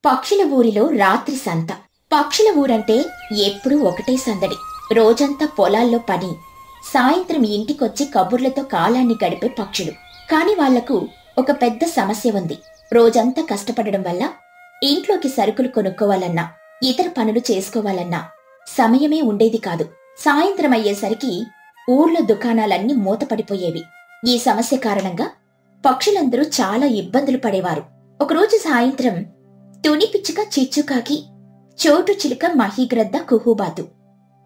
పక్షుల ఊరిలో రాత్రి సంత. పక్షుల ఊరంటే ఎప్పుడూ ఒకటే సందడి. రోజంతా పొలాల్లో పని, సాయంత్రం ఇంటికొచ్చి కబుర్లతో కాలాన్ని గడిపే పక్షులు. కాని వాళ్లకు ఒక పెద్ద సమస్య ఉంది. రోజంతా కష్టపడడం వల్ల ఇంట్లోకి సరుకులు కొనుక్కోవాలన్నా, ఇతర పనులు చేసుకోవాలన్నా సమయమే ఉండేది కాదు. సాయంత్రం అయ్యేసరికి ఊర్లో దుకాణాలన్నీ మూతపడిపోయేవి. ఈ సమస్య కారణంగా పక్షులందరూ చాలా ఇబ్బందులు పడేవారు. ఒకరోజు సాయంత్రం తుని పిచ్చుక, చిచ్చుకాకి, చోటు చిలుక, మహీగ్రద్ద, కుహుబాతు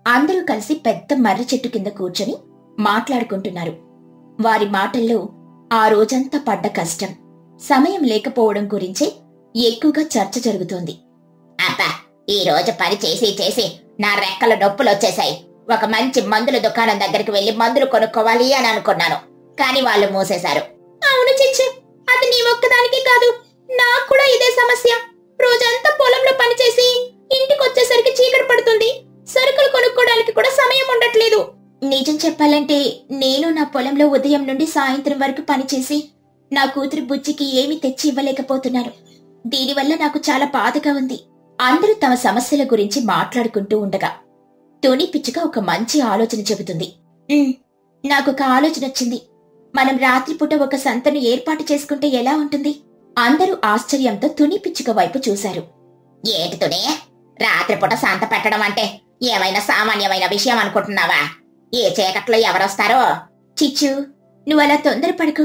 అందరూ కలిసి పెద్ద మర్రి చెట్టు కింద కూర్చొని మాట్లాడుకుంటున్నారు. వారి మాటల్లో ఆ రోజంతా పడ్డ కష్టం, సమయం లేకపోవడం గురించే ఎక్కువగా చర్చ జరుగుతోంది. అబ్బా, ఈ రోజు పని చేసి చేసి నా రెక్కల నొప్పులొచ్చేశాయి. ఒక మంచి మందుల దుకాణం దగ్గరికి వెళ్లి మందులు కొనుక్కోవాలి అని అనుకున్నాను, కానీ వాళ్ళు మూసేశారు. అవును చిచ్చు, అది నీ ఒక్కదానికి కాదు, నాకు కూడా ఇదే సమస్య. రోజంతా పొలంలో పనిచేసి ఇంటికొచ్చేసరికి చీకటి పడుతుంది. సరుకులు కొనుక్కోవడానికి కూడా సమయం ఉండట్లేదు. నిజం చెప్పాలంటే నేను నా పొలంలో ఉదయం నుండి సాయంత్రం వరకు పనిచేసి నా కూతురు బుజ్జికి ఏమీ తెచ్చి ఇవ్వలేకపోతున్నాను. దీనివల్ల నాకు చాలా బాధగా ఉంది. అందరూ తమ సమస్యల గురించి మాట్లాడుకుంటూ ఉండగా తుని పిచ్చుక ఒక మంచి ఆలోచన చెబుతుంది. నాకొక ఆలోచన వచ్చింది. మనం రాత్రిపూట ఒక సంతను ఏర్పాటు చేసుకుంటే ఎలా ఉంటుంది? అందరూ ఆశ్చర్యంతో తుని పిచ్చుక వైపు చూశారు. ఏంటి తుని, రాత్రిపూట సంత పెట్టడం అంటే ఏమైనా సామాన్యమైన విషయం అనుకుంటున్నావా? ఏ చీకట్లో ఎవరొస్తారో? చిచ్చు, నువ్వలా తొందరపడకు.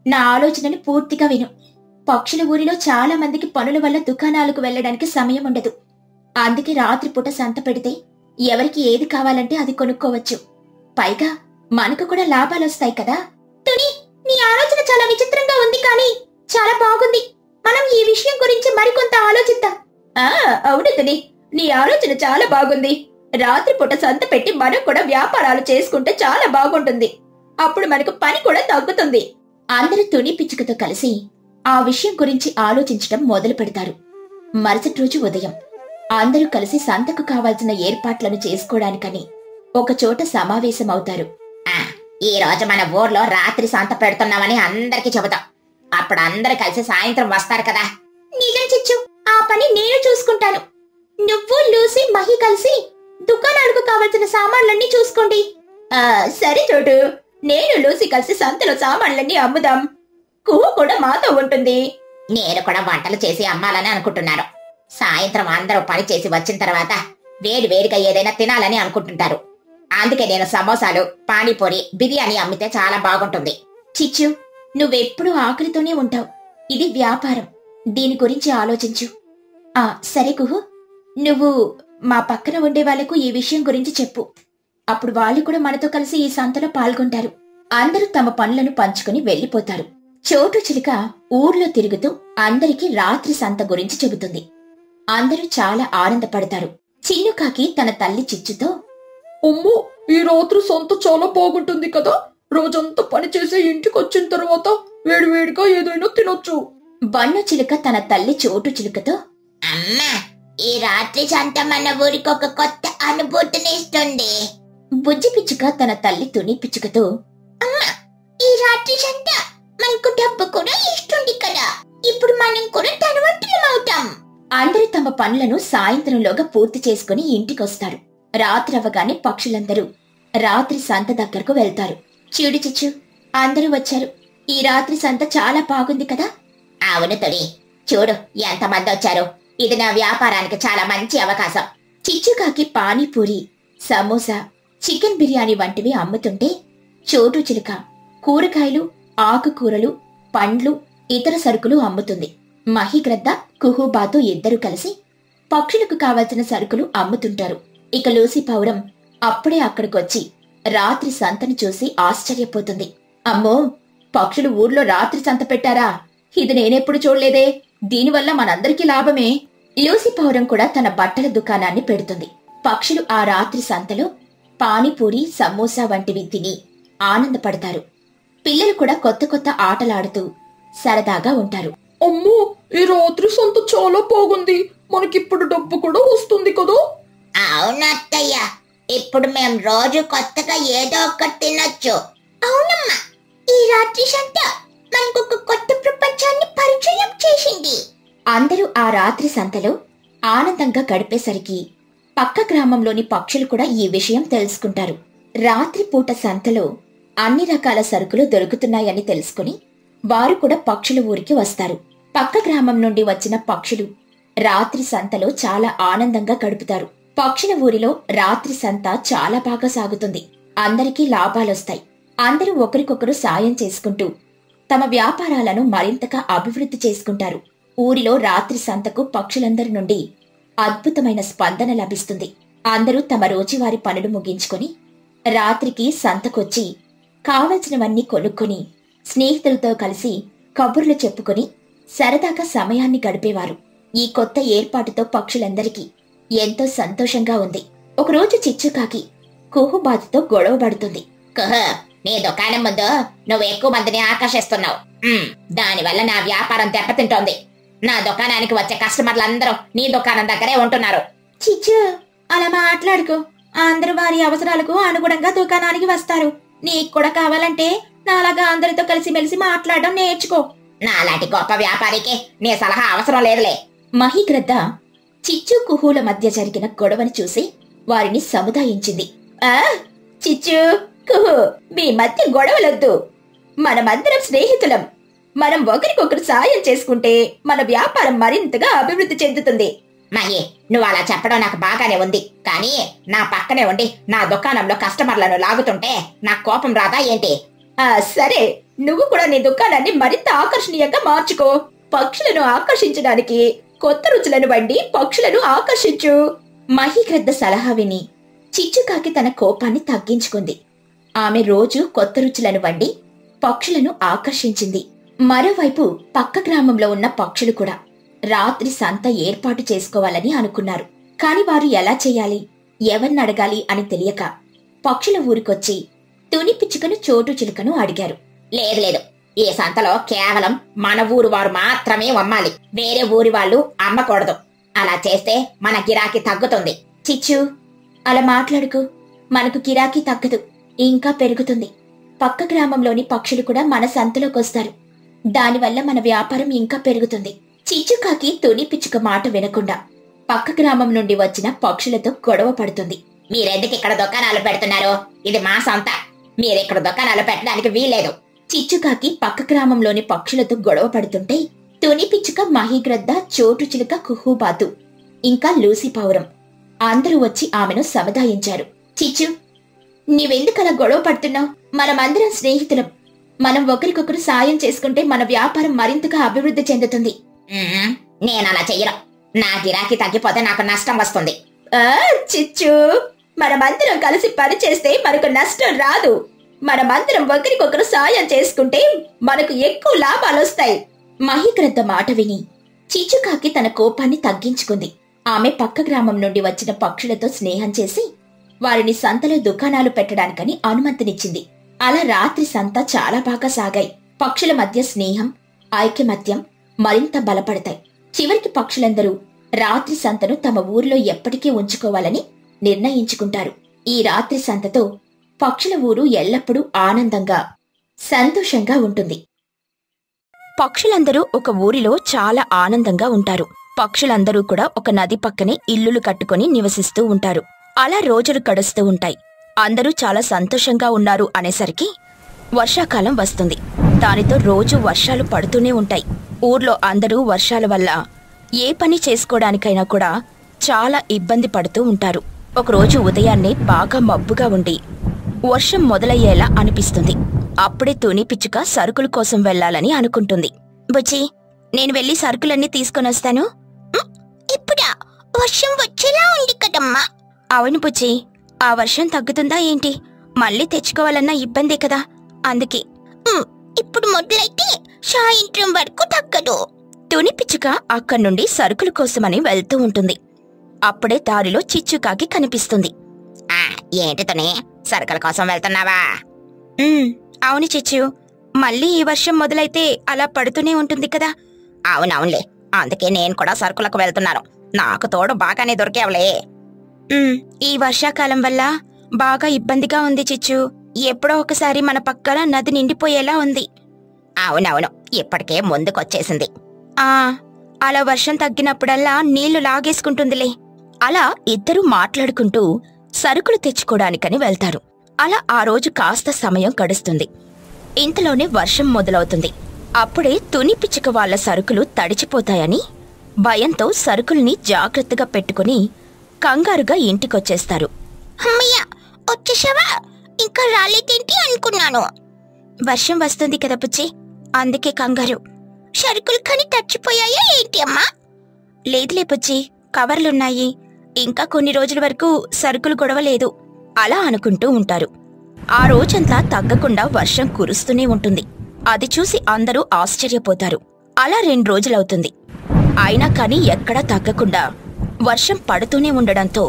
నా ఆలోచనని పూర్తిగా విను. పక్షుల ఊరిలో చాలా మందికి పనుల వల్ల దుకాణాలకు వెళ్లడానికి సమయం ఉండదు. అందుకే రాత్రిపూట సంత పెడితే ఎవరికి ఏది కావాలంటే అది కొనుక్కోవచ్చు. పైగా మనకు కూడా లాభాలొస్తాయి కదా. తుని, నీ ఆలోచన చాలా విచిత్రంగా ఉంది, కానీ చాలా బాగుంది. మనం ఈ విషయం గురించి మరికొంత ఆలోచిద్దాం. అవును తుని, నీ ఆలోచన చాలా బాగుంది. రాత్రిపూట సంత పెట్టి మనం కూడా వ్యాపారాలు చేసుకుంటే చాలా బాగుంటుంది. అప్పుడు మనకు పని కూడా తగ్గుతుంది. అందరూ తుని పిచ్చుకతో కలిసి ఆ విషయం గురించి ఆలోచించడం మొదలు పెడతారు. మరుసటి రోజు ఉదయం అందరూ కలిసి సంతకు కావాల్సిన ఏర్పాట్లను చేసుకోవడానికని ఒకచోట సమావేశమవుతారు. ఈ రోజు మన ఊర్లో రాత్రి సంత పెడుతున్నామని అందరికి చెబుతాం. అప్పుడు అందరూ కలిసి సాయంత్రం వస్తారు కదా. నిజం చిచ్చు, ఆ పని నేను చూసుకుంటాను. నువ్వు, లూసీ, మహి కలిసి దుకాణాలకు కావాల్సిన సామాన్లన్నీ చూసుకోండి. సరే చోటు, నేను లూసీ కలిసి సంతలో సామాన్లన్నీ అమ్ముదాం. కుహు కూడా మాతో ఉంటుంది. నేను కూడా వంటలు చేసి అమ్మాలని అనుకుంటున్నాను. సాయంత్రం అందరూ పని చేసి వచ్చిన తర్వాత వేడి వేడిగా ఏదైనా తినాలని అనుకుంటుంటారు. అందుకే నేను సమోసాలు, పానీపూరి, బిర్యానీ అమ్మితే చాలా బాగుంటుంది. చిచ్చు, నువ్వెప్పుడూ ఆకలితోనే ఉంటావు. ఇది వ్యాపారం, దీని గురించి ఆలోచించు. సరే కుహు, నువ్వు మా పక్కన ఉండే వాళ్లకు ఈ విషయం గురించి చెప్పు. అప్పుడు వాళ్ళు కూడా మనతో కలిసి ఈ సంతలో పాల్గొంటారు. అందరూ తమ పనులను పంచుకుని వెళ్లిపోతారు. చోటు చిలుక ఊర్లో తిరుగుతూ అందరికీ రాత్రి సంత గురించి చెబుతుంది. అందరూ చాలా ఆనందపడతారు. చిన్నుకాకి తన తల్లి చిచ్చుతో, అమ్మో, ఈ రాత్రి సంత చాలా బాగుంటుంది కదా. రోజంతా పనిచేసి ఇంటికొచ్చిన తర్వాత వేడివేడిగా ఏదైనా తినొచ్చు. బన్ను చిలుక తన తల్లి చోటు చిలుకతో, అమ్మా, ఈ రాత్రి సంత మన ఊరికి ఒక కొత్త అనుభూతిని ఇస్తుంది. బుజ్జి పిచ్చుక తన తల్లి తుని పిచ్చుకతో, అమ్మా, ఈ రాత్రి సంత మనకు డబ్బు కూడా ఇస్తుంది కదా. ఇప్పుడు మనం కూడా ధనవంతులం అవుతాం. అందరూ తమ పనులను సాయంత్రంలోగా పూర్తి చేసుకుని ఇంటికొస్తారు. రాత్రి అవగానే పక్షులందరూ రాత్రి సంత దగ్గరకు వెళ్తారు. చూడు చిచ్చు, అందరూ వచ్చారు. ఈ రాత్రి సంత చాలా బాగుంది కదా. అవును తుని, చూడు ఎంతమంది వచ్చారు. ఇది నా వ్యాపారానికి చాలా మంచి అవకాశం. చిచ్చుకాకి పానీపూరి, సమోసా, చికెన్ బిర్యానీ వంటివి అమ్ముతుంటే చోటు చిలుక కూరగాయలు, ఆకుకూరలు, పండ్లు, ఇతర సరుకులు అమ్ముతుంది. మహిగ్రద్ద, కుహుబాతు ఇద్దరు కలిసి పక్షులకు కావలసిన సరుకులు అమ్ముతుంటారు. ఇక లూసీ పౌరం అప్పుడే అక్కడికొచ్చి రాత్రి సంతను చూసి ఆశ్చర్యపోతుంది. అమ్మో, పక్షులు ఊర్లో రాత్రి సంత పెట్టారా? ఇది నేనెప్పుడు చూడలేదే. దీనివల్ల మనందరికీ లాభమే. లూసీ పౌరం కూడా తన బట్టల దుకాణాన్ని పెడుతుంది. పక్షులు ఆ రాత్రి సంతలో పానీపూరి, సమోసా వంటివి తిని ఆనందపడతారు. పిల్లలు కూడా కొత్త కొత్త ఆటలాడుతూ సరదాగా ఉంటారు. అమ్మో, ఈ రాత్రి సంత చాలా బాగుంది. మనకిప్పుడు డబ్బు కూడా వస్తుంది కదా. అవునత్తయ్య, ఇప్పుడు మేం రోజు కొత్తగా ఏదో ఒకటి తినొచ్చు. అవునమ్మా, ఈ రాత్రి సంత మనకు ఒక కొత్త ప్రపంచం అందరూ ఆ రాత్రి సంతలో ఆనందంగా గడిపేసరికి పక్క గ్రామంలోని పక్షులు కూడా ఈ విషయం తెలుసుకుంటారు. రాత్రిపూట సంతలో అన్ని రకాల సరుకులు దొరుకుతున్నాయని తెలుసుకుని వారు కూడా పక్షుల ఊరికి వస్తారు. పక్క గ్రామం నుండి వచ్చిన పక్షులు రాత్రి సంతలో చాలా ఆనందంగా గడుపుతారు. పక్షుల ఊరిలో రాత్రి సంత చాలా బాగా సాగుతుంది. అందరికీ లాభాలొస్తాయి. అందరూ ఒకరికొకరు సాయం చేసుకుంటూ తమ వ్యాపారాలను మరింతగా అభివృద్ధి చేసుకుంటారు. ఊరిలో రాత్రి సంతకు పక్షులందరి నుండి అద్భుతమైన స్పందన లభిస్తుంది. అందరూ తమ రోజువారీ పనులు ముగించుకొని రాత్రికి సంతకొచ్చి కావలసినవన్నీ కొనుక్కొని స్నేహితులతో కలిసి కబుర్లు చెప్పుకొని సరదాగా సమయాన్ని గడిపేవారు. ఈ కొత్త ఏర్పాటుతో పక్షులందరికీ ఎంతో సంతోషంగా ఉంది. ఒకరోజు చిచ్చుకాకి కుహుబాతుతో గొడవ పడుతుంది. కుహు, నీ దుకాణం ముందు నువ్వు ఎక్కువ మందిని ఆకర్షిస్తున్నావు. దానివల్ల నా వ్యాపారం దెబ్బతింటోంది. నా దుకాణానికి వచ్చే కస్టమర్లందరూ నీ దుకాణం దగ్గరే ఉంటున్నారు. చిచ్చు, అలా మాట్లాడుకో. అందరూ వారి అవసరాలకు అనుగుణంగా దుకాణానికి వస్తారు. నీకు కూడా కావాలంటే నాలాగా అందరితో కలిసిమెలిసి మాట్లాడడం నేర్చుకో. నాలాంటి గొప్ప వ్యాపారికి నీ సలహా అవసరం లేదులే. మహిగ్రద్ద చిచ్చు కుహుల మధ్య జరిగిన గొడవని చూసి వారిని సముదాయించింది. చిచ్చు, కుహు, మీ మధ్య గొడవలొద్దు. మనమందరం స్నేహితులం. మనం ఒకరికొకరు సాయం చేసుకుంటే మన వ్యాపారం మరింతగా అభివృద్ధి చెందుతుంది. మహి, నువ్వు అలా చెప్పడం నాకు బాగానే ఉంది. కానీ నా పక్కనే ఉండి నా దుకాణంలో కస్టమర్లను లాగుతుంటే నాకు కోపం రాదా ఏంటి? సరే, నువ్వు కూడా నీ దుకాణాన్ని మరింత ఆకర్షణీయంగా మార్చుకో. పక్షులను ఆకర్షించడానికి కొత్త రుచులను వండి పక్షులను ఆకర్షించు. మహిగ్రద్ద సలహా విని చిచ్చుకాకి తన కోపాన్ని తగ్గించుకుంది. ఆమె రోజు కొత్త రుచులను వండి పక్షులను ఆకర్షించింది. మరోవైపు పక్క గ్రామంలో ఉన్న పక్షులు కూడా రాత్రి సంత ఏర్పాటు చేసుకోవాలని అనుకున్నారు. కాని వారు ఎలా చేయాలి, ఎవరినడగాలి అని తెలియక పక్షుల ఊరికొచ్చి తుని పిచ్చుకను చోటు చిలుకను అడిగారు. లేదు లేదు, ఈ సంతలో కేవలం మన ఊరు వారు మాత్రమే అమ్మాలి. వేరే ఊరి వాళ్ళు అమ్మకూడదు. అలా చేస్తే మన గిరాకీ తగ్గుతుంది. చిచ్చు, అలా మాట్లాడుకు. మనకు గిరాకీ తగ్గదు, ఇంకా పెరుగుతుంది. పక్క గ్రామంలోని పక్షులు కూడా మన సంతలోకొస్తారు. దానివల్ల మన వ్యాపారం ఇంకా పెరుగుతుంది. చిచ్చుకాకి తుని పిచ్చుక మాట వినకుండా పక్క గ్రామం నుండి వచ్చిన పక్షులతో గొడవ పడుతుంది. మీరెందుకు ఇక్కడ దుకాణాలు పెడుతున్నారు? ఇది మా సంత. మీరిక్కడ దుకాణాలు పెట్టడానికి వీల్లేదు. చిచ్చుకాకి పక్క గ్రామంలోని పక్షులతో గొడవ పడుతుంటే తుని పిచ్చుక, మహిగ్రద్ద, చోటు చిలుక, కుహుబాతు ఇంకా లూసి పౌరం అందరూ వచ్చి ఆమెను సముదాయించారు. చిచ్చు, నీవెందుకలా గొడవ పడుతున్నావు? మనమందరం స్నేహితులం. మనం ఒకరికొకరు సాయం చేసుకుంటే మన వ్యాపారం మరింతగా అభివృద్ధి చెందుతుంది. నేనలా చెయ్యను. నా గిరాకీ తగ్గిపోతే నాకు నష్టం వస్తుంది. చిచ్చు, మనమందరం కలిసి పని చేస్తే మనకు నష్టం రాదు. మనమందరం ఒకరికొకరు సాయం చేసుకుంటే మనకు ఎక్కువ లాభాలొస్తాయి. మహిగ్రద్ద మాట విని చిచ్చుకాకి తన కోపాన్ని తగ్గించుకుంది. ఆమె పక్క గ్రామం నుండి వచ్చిన పక్షులతో స్నేహం చేసి వారిని సంతలో దుకాణాలు పెట్టడానికని అనుమతినిచ్చింది. అలా రాత్రి సంత చాలా బాగా సాగాయి. పక్షుల మధ్య స్నేహం, ఐకమత్యం మరింత బలపడతాయి. చివరికి పక్షులందరూ రాత్రి సంతను తమ ఊరిలో ఎప్పటికీ ఉంచుకోవాలని నిర్ణయించుకుంటారు. ఈ రాత్రి సంతతో పక్షుల ఊరు ఎల్లప్పుడూ ఆనందంగా, సంతోషంగా ఉంటుంది. పక్షులందరూ ఒక ఊరిలో చాలా ఆనందంగా ఉంటారు. పక్షులందరూ కూడా ఒక నది పక్కనే ఇల్లులు కట్టుకుని నివసిస్తూ ఉంటారు. అలా రోజులు గడుస్తూ ఉంటాయి. అందరూ చాలా సంతోషంగా ఉన్నారు అనేసరికి వర్షాకాలం వస్తుంది. దానితో రోజు వర్షాలు పడుతూనే ఉంటాయి. ఊర్లో అందరూ వర్షాల వల్ల ఏ పని చేసుకోవడానికైనా కూడా చాలా ఇబ్బంది పడుతూ ఉంటారు. ఒకరోజు ఉదయాన్నే బాగా మబ్బుగా ఉండి వర్షం మొదలయ్యేలా అనిపిస్తుంది. అప్పుడే తుని పిచ్చుక సరుకుల కోసం వెళ్లాలని అనుకుంటుంది. బుజ్జి, నేను వెళ్లి సరుకులన్నీ తీసుకొనొస్తాను. ఇప్పుడా? వర్షం వచ్చేలా ఉంది కదమ్మా. అవును బుజ్జి, ఆ వర్షం తగ్గుతుందా ఏంటి? మళ్ళీ తెచ్చుకోవాలన్నా ఇబ్బందే కదా, అందుకే. ఇప్పుడు మొదలైతే సాయంత్రం వరకు తగ్గదు. తుని పిచ్చుక అక్కడి నుండి సరుకుల కోసమని వెళ్తూ ఉంటుంది. అప్పుడే దారిలో చిచ్చుకాకి కనిపిస్తుంది. ఏంటి తుని, సరుకుల కోసం వెళ్తున్నావా? అవును చిచ్చు, మళ్ళీ ఈ వర్షం మొదలైతే అలా పడుతూనే ఉంటుంది కదా. అవునవునులే, అందుకే నేను కూడా సరుకులకు వెళ్తున్నాను. నాకు తోడు బాగానే దొరికేవలే. ఈ వర్షాకాలం వల్ల బాగా ఇబ్బందిగా ఉంది చిచ్చు. ఎప్పుడో ఒకసారి మన పక్కన నది నిండిపోయేలా ఉంది. అవునవును, ఇప్పటికే ముందుకొచ్చేసింది. అలా వర్షం తగ్గినప్పుడల్లా నీళ్లు లాగేసుకుంటుందిలే. అలా ఇద్దరూ మాట్లాడుకుంటూ సరుకులు తెచ్చుకోవడానికని వెళ్తారు. అలా ఆ రోజు కాస్త సమయం గడుస్తుంది. ఇంతలోనే వర్షం మొదలవుతుంది. అప్పుడే తుని పిచ్చుక వాళ్ల సరుకులు తడిచిపోతాయని భయంతో సరుకుల్ని జాగ్రత్తగా పెట్టుకుని కంగారుగా ఇంటికొచ్చేస్తారు. అమ్మయ్య, వచ్చేసావా? ఇంకా రాలేదేంటి అనుకున్నాను. వర్షం వస్తుంది కదా పుచ్చి, అందుకే కంగారు. సరుకులు కానీ తడిచిపోయాయా ఏంటి అమ్మా? లేదులే పుచ్చి, కవర్లున్నాయి. ఇంకా కొన్ని రోజుల వరకు సరుకులు గొడవలేదు. అలా అనుకుంటూ ఉంటారు. ఆ రోజంతా తగ్గకుండా వర్షం కురుస్తూనే ఉంటుంది. అది చూసి అందరూ ఆశ్చర్యపోతారు. అలా 2 రోజులవుతుంది. అయినా కాని ఎక్కడా తగ్గకుండా వర్షం పడుతూనే ఉండడంతో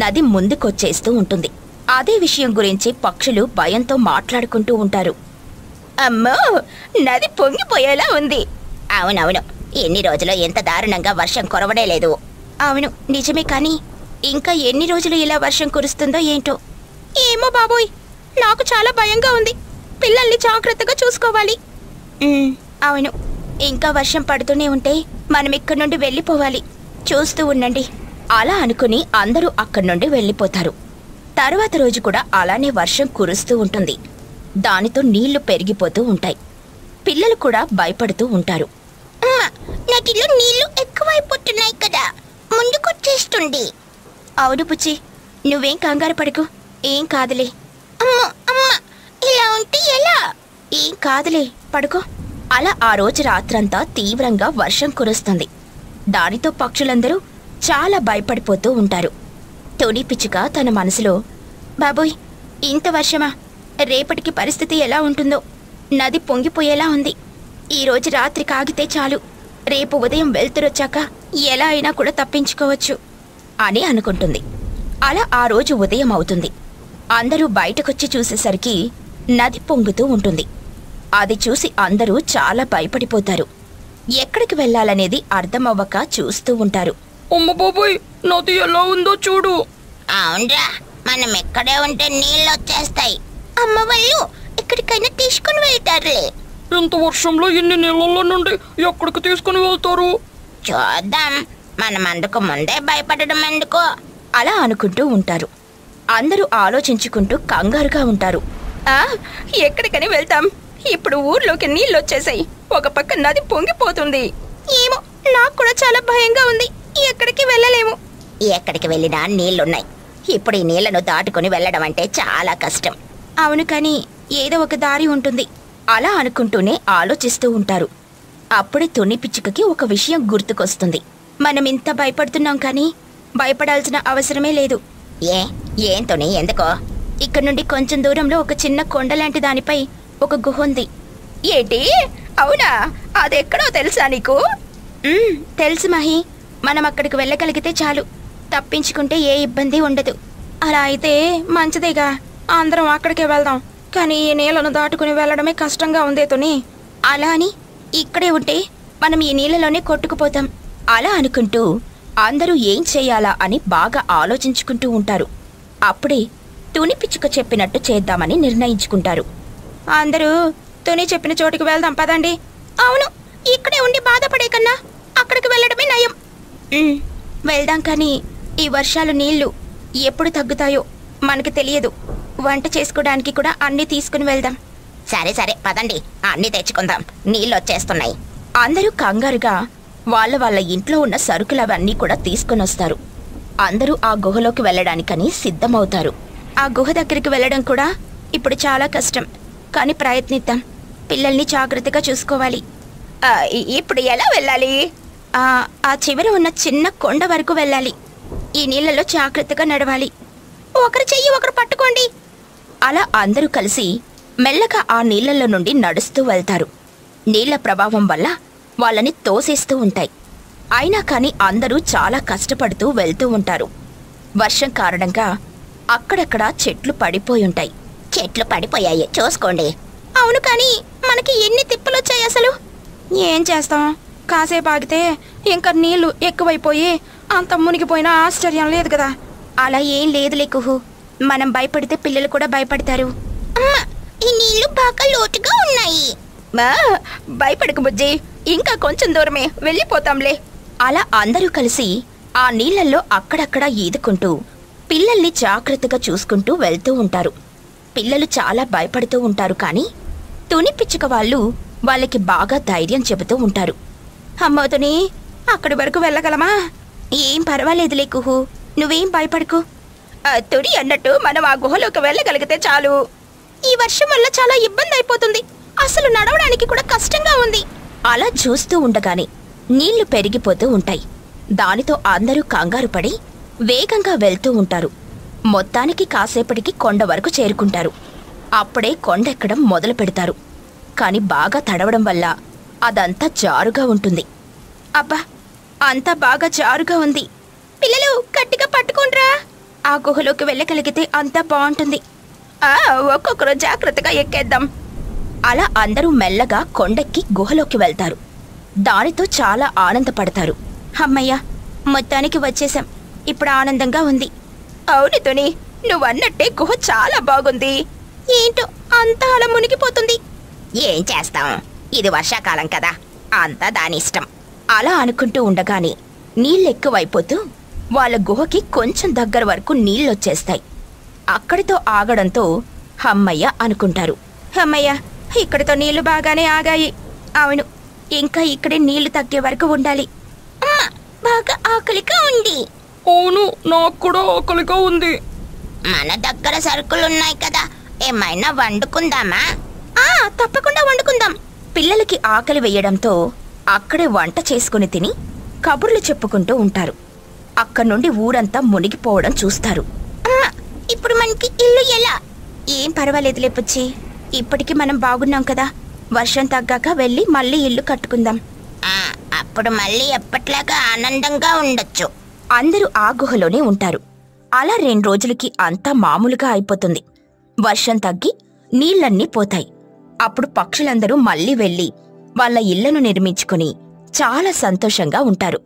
నది ముందుకొచ్చేస్తూ ఉంటుంది. అదే విషయం గురించి పక్షులు భయంతో మాట్లాడుకుంటూ ఉంటారు. అమ్మో, నది పొంగిపోయేలా ఉంది. అవునవును, ఎన్ని రోజులు ఎంత దారుణంగా వర్షం కురవడే లేదు. అవును నిజమే, కాని ఇంకా ఎన్ని రోజులు ఇలా వర్షం కురుస్తుందో ఏంటో. ఏమో బాబోయ్, నాకు చాలా భయంగా ఉంది. పిల్లల్ని జాగ్రత్తగా చూసుకోవాలి. అవును, ఇంకా వర్షం పడుతూనే ఉంటే మనం ఇక్కడి నుండి వెళ్ళిపోవాలి. చూస్తూ ఉండండి. అలా అనుకుని అందరూ అక్కడి నుండి వెళ్ళిపోతారు. తర్వాత రోజు కూడా అలానే వర్షం కురుస్తూ ఉంటుంది. దానితో నీళ్లు పెరిగిపోతూ ఉంటాయి. పిల్లలు కూడా భయపడుతూ ఉంటారు. అమ్మా, నదిలో నీళ్లు ఎక్కువైపోతున్నాయి కదా, ముందుకొచ్చేస్తుంది. అవును పుచ్చి, నువ్వేం కంగారు పడకు. ఏం కాదులే. అమ్మో అమ్మా, ఇలా ఉంటే ఎలా? ఏం కాదులే, పడుకో. అలా ఆ రోజు రాత్రంతా తీవ్రంగా వర్షం కురుస్తుంది. దానితో పక్షులందరూ చాలా భయపడిపోతూ ఉంటారు. తుని పిచ్చుక తన మనసులో, బాబోయ్, ఇంత వర్షమా? రేపటికి పరిస్థితి ఎలా ఉంటుందో? నది పొంగిపోయేలా ఉంది. ఈరోజు రాత్రి కాగితే చాలు, రేపు ఉదయం వెళ్తురొచ్చాక ఎలా అయినా కూడా తప్పించుకోవచ్చు అని అనుకుంటుంది. అలా ఆ రోజు ఉదయం అవుతుంది. అందరూ బయటకొచ్చి చూసేసరికి నది పొంగుతూ ఉంటుంది. అది చూసి అందరూ చాలా భయపడిపోతారు. ఎక్కడికి వెళ్లాలనేది అర్థమవ్వక చూస్తూ ఉంటారు. అమ్మ బాబోయ్, నది ఎలా ఉందో చూడు. అవునరా, మనం ఎక్కడే ఉంటే నీళ్ళు వచ్చేస్తాయి. అమ్మ వాళ్ళు ఎక్కడికైనా తీసుకుని వెళ్తారులే. ఇంత వర్షంలో ఇన్ని నీళ్ళల్లో నుండి ఎక్కడికి తీసుకుని వెళ్తారు? చూద్దాం, మనం అందుకు ముందే భయపడడం ఎందుకు? అలా అనుకుంటూ ఉంటారు. అందరూ ఆలోచించుకుంటూ కంగారుగా ఉంటారు. ఎక్కడికని వెళ్తాం? ఇప్పుడు ఊర్లోకి నీళ్ళొచ్చేసాయి. ఒక పక్క నది పొంగిపోతుంది. ఏమో, నాకు కూడా చాలా భయంగా ఉంది. ఎక్కడికి వెళ్ళలేము. ఎక్కడికి వెళ్ళినా నీళ్లున్నాయి. ఇప్పుడు ఈ నీళ్లను దాటుకుని వెళ్ళడం అంటే చాలా కష్టం. అవును, కాని ఏదో ఒక దారి ఉంటుంది. అలా అనుకుంటూనే ఆలోచిస్తూ ఉంటారు. అప్పుడే తుని పిచ్చుకకి ఒక విషయం గుర్తుకొస్తుంది. మనం ఇంత భయపడుతున్నాం కానీ భయపడాల్సిన అవసరమే లేదు. ఏం తుని, ఎందుకో? ఇక్కడి నుండి కొంచెం దూరంలో ఒక చిన్న కొండలాంటి దానిపై ఒక గుహ ఉంది. ఏంటి? అవునా? అదెక్కడో తెలుసా నీకు? తెలుసు మహి. మనం అక్కడికి వెళ్ళగలిగితే చాలు, తప్పించుకుంటే ఏ ఇబ్బంది ఉండదు. అలా అయితే మంచిదేగా, అందరం అక్కడికే వెళ్దాం. కానీ ఈ నీళ్లను దాటుకుని వెళ్ళడమే కష్టంగా ఉందే తుని. అలా అని ఇక్కడే ఉంటే మనం ఈ నీళ్ళలోనే కొట్టుకుపోతాం. అలా అనుకుంటూ అందరూ ఏం చెయ్యాలా అని బాగా ఆలోచించుకుంటూ ఉంటారు. అప్పుడే తుని పిచ్చుక చెప్పినట్టు చేద్దామని నిర్ణయించుకుంటారు. అందరూ తుని చెప్పిన చోటుకి వెళ్దాం పదండి. అవును, ఇక్కడే ఉండి బాధపడే కన్నా అక్కడికి వెళ్ళడమే నయం. వెళ్దాం, కానీ ఈ వర్షాలు నీళ్లు ఎప్పుడు తగ్గుతాయో మనకి తెలియదు. వంట చేసుకోవడానికి కూడా అన్నీ తీసుకుని వెళ్దాం. సరే సరే, పదండి, అన్నీ తెచ్చుకుందాం. నీళ్ళు వచ్చేస్తున్నాయి. అందరూ కంగారుగా వాళ్ళ ఇంట్లో ఉన్న సరుకులవన్నీ కూడా తీసుకుని వస్తారు. అందరూ ఆ గుహలోకి వెళ్ళడానికని సిద్ధమవుతారు. ఆ గుహ దగ్గరికి వెళ్ళడం కూడా ఇప్పుడు చాలా కష్టం, కానీ ప్రయత్నిద్దాం. పిల్లల్ని జాగ్రత్తగా చూసుకోవాలి. ఇప్పుడు ఎలా వెళ్ళాలి? ఆ చివర ఉన్న చిన్న కొండ వరకు వెళ్ళాలి. ఈ నీళ్లలో జాగ్రత్తగా నడవాలి. ఒకరి చెయ్యి ఒకరు పట్టుకోండి. అలా అందరూ కలిసి మెల్లగా ఆ నీళ్లలో నుండి నడుస్తూ వెళ్తారు. నీళ్ల ప్రభావం వల్ల వాళ్ళని తోసేస్తూ ఉంటాయి. అయినా కాని అందరూ చాలా కష్టపడుతూ వెళ్తూ ఉంటారు. వర్షం కారణంగా అక్కడక్కడ చెట్లు పడిపోయుంటాయి. చెట్లు పడిపోయాయి, చూసుకోండి. అవును, కానీ మనకి ఎన్ని తిప్పలొచ్చాయి అసలు. ఏం చేస్తాం, కాసేపు ఆగితే ఇంకా నీళ్లు ఎక్కువైపోయి అంత మునిగిపోయినా ఆశ్చర్యం లేదు కదా. అలా ఏం లేదులే కుహు, మనం భయపడితే పిల్లలు కూడా భయపడతారు. అమ్మా, ఈ నీళ్లు బాగా లోతుగా ఉన్నాయి. భయపడకు బుజ్జి, ఇంకా కొంచెం దూరమే, వెళ్ళిపోతాంలే. అలా అందరూ కలిసి ఆ నీళ్లల్లో అక్కడక్కడా ఈదుకుంటూ పిల్లల్ని జాగ్రత్తగా చూసుకుంటూ వెళ్తూ ఉంటారు. పిల్లలు చాలా భయపడుతూ ఉంటారు, కానీ తుని పిచ్చుక వాళ్ళు వాళ్ళకి బాగా ధైర్యం చెబుతూ ఉంటారు. అమ్మో తుని, అక్కడి వరకు వెళ్ళగలమా? ఏం పర్వాలేదులే కుహు, నువ్వేం భయపడకు. తుని అన్నట్టు మనం ఆ గుహలోకి వెళ్ళగలిగితే చాలు. ఈ వర్షం వల్ల చాలా ఇబ్బంది అయిపోతుంది, అసలు నడవడానికి కూడా కష్టంగా ఉంది. అలా చూస్తూ ఉండగానే నీళ్లు పెరిగిపోతూ ఉంటాయి. దానితో అందరూ కంగారు పడి వేగంగా వెళ్తూ ఉంటారు. మొత్తానికి కాసేపటికి కొండ వరకు చేరుకుంటారు. అప్పుడే కొండెక్కడం మొదలు పెడతారు. కాని బాగా తడవడం వల్ల అదంతా జారుగా ఉంటుంది. అబ్బా, అంతా బాగా జారుగా ఉంది. పిల్లలు గట్టిగా పట్టుకోండ్రా, ఆ గుహలోకి వెళ్ళగలిగితే అంతా బాగుంటుంది. ఒక్కొక్కరు జాగ్రత్తగా ఎక్కేద్దాం. అలా అందరూ మెల్లగా కొండెక్కి గుహలోకి వెళ్తారు. దానితో చాలా ఆనందపడతారు. అమ్మయ్య, మొత్తానికి వచ్చేశాం, ఇప్పుడు ఆనందంగా ఉంది. అవును తుని, నువ్వన్నట్టే గుహ చాలా బాగుంది. ఏంటో అంతా అలా మునిగిపోతుంది. ఏం చేస్తాం, ఇది వర్షాకాలం కదా, అంతా దాని ఇష్టం. అలా అనుకుంటూ ఉండగానే నీళ్ళెక్కువైపోతూ వాళ్ళ గుహకి కొంచెం దగ్గర వరకు నీళ్ళొచ్చేస్తాయి. అక్కడితో ఆగడంతో హమ్మయ్య అనుకుంటారు. హమ్మయ్య, ఇక్కడితో నీళ్లు బాగానే ఆగాయి. అవును, ఇంకా ఇక్కడే నీళ్లు తగ్గే వరకు ఉండాలి. బాగా ఆకలిగా ఉంది. అవును, నాకు కూడా ఆకలిగా ఉంది. మన దగ్గర సరుకులున్నాయి కదా, ఏమైనా వండుకుందామా? తప్పకుండా వండుకుందాం. పిల్లలకి ఆకలి వేయడంతో అక్కడే వంట చేసుకుని తిని కబుర్లు చెప్పుకుంటూ ఉంటారు. అక్కడి నుండి ఊరంతా మునిగిపోవడం చూస్తారు. ఇప్పుడు మనకి ఇల్లు ఎలా? ఏం పర్వాలేదులే పుచ్చి, ఇప్పటికి మనం బాగున్నాం కదా. వర్షం తగ్గాక వెళ్ళి మళ్ళీ ఇల్లు కట్టుకుందాం. అప్పుడు మళ్ళీ ఎప్పట్లాగా ఆనందంగా ఉండొచ్చు. అందరూ ఆ గుహలోనే ఉంటారు. అలా 2 రోజులకి అంతా మామూలుగా అయిపోతుంది. వర్షం తగ్గి నీళ్లన్నీ పోతాయి. అప్పుడు పక్షులందరూ మళ్ళీ వెళ్ళి వాళ్ళ ఇళ్లను నిర్మించుకుని చాలా సంతోషంగా ఉంటారు.